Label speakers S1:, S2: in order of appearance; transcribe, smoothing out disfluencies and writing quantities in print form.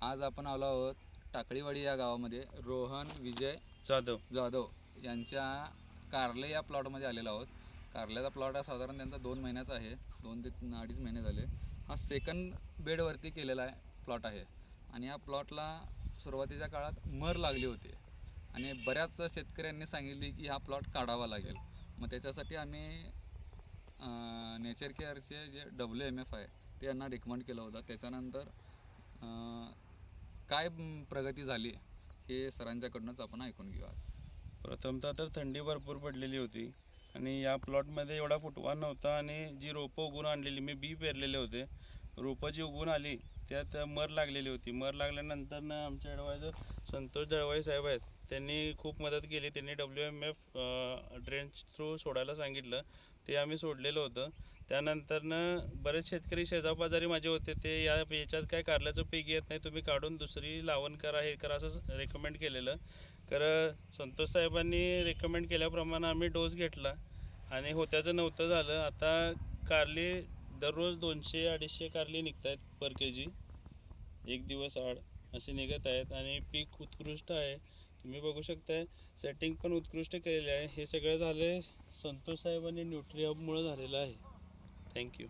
S1: आज आपण आलो आहोत टाकळीवाडी या गावामध्ये रोहन विजय जाधव यांच्या कारले या प्लॉटमध्ये आलेलो आहोत. कारल्याचा प्लॉट हा साधारण त्यांचा 2 महिन्याचा आहे, 2 ते 2.5 महिने झाले. हा सेकंड बेडवरती केलेला प्लॉट आहे आणि या प्लॉटला सुरुवातीच्या काळात मर लागली होती आणि बऱ्याच शेतकऱ्यांनी सांगितले की हा प्लॉट काढावा लागेल. मग त्याच्यासाठी आम्ही नेचर केअरचे जे WMF आहे ते यांना रिकमेंड केलं होतं. त्याच्यानंतर काय प्रगती झाली हे सरांच्याकडूनच आपण ऐकून घेऊ. आज
S2: प्रथमतः तर थंडी भरपूर पडलेली होती आणि या प्लॉटमध्ये एवढा फुटवा नव्हता आणि जी रोपं उगवून आणलेली, मी बी पेरलेले होते, रोपं जी उगवून आली त्यात मर लागलेली होती. मर लागल्यानंतर आमच्या ॲडवायझर संतोष दळवाई साहेब आहेत, त्यांनी खूप मदत केली. त्यांनी WMF ड्रेंच थ्रू सोडायला सांगितलं, ते आम्ही सोडलेलं होतं. त्यानंतर बरेच शेतकरी शेजापाजारी माझे होते, ते याच्यात काय कारल्याचं पीक येत नाही, तुम्ही काढून दुसरी लावण करा, हे करा, असं रेकमेंड केलेलं. संतोष साहेबांनी रेकमेंड केल्याप्रमाणे आम्ही डोस घेतला आणि होत्याचं नव्हतं झालं. आता कारली दररोज 200-250 कारली निघत आहेत पर KG, एक दिवस आड असे निघत आहेत आणि पीक उत्कृष्ट आहे. तुम्ही बघू शकताय, सेटिंग पण उत्कृष्ट केलेले आहे. हे सगळं झालं संतोष साहेबांनी न्यूट्री हबमुळे झालेलं आहे. थँक्यू.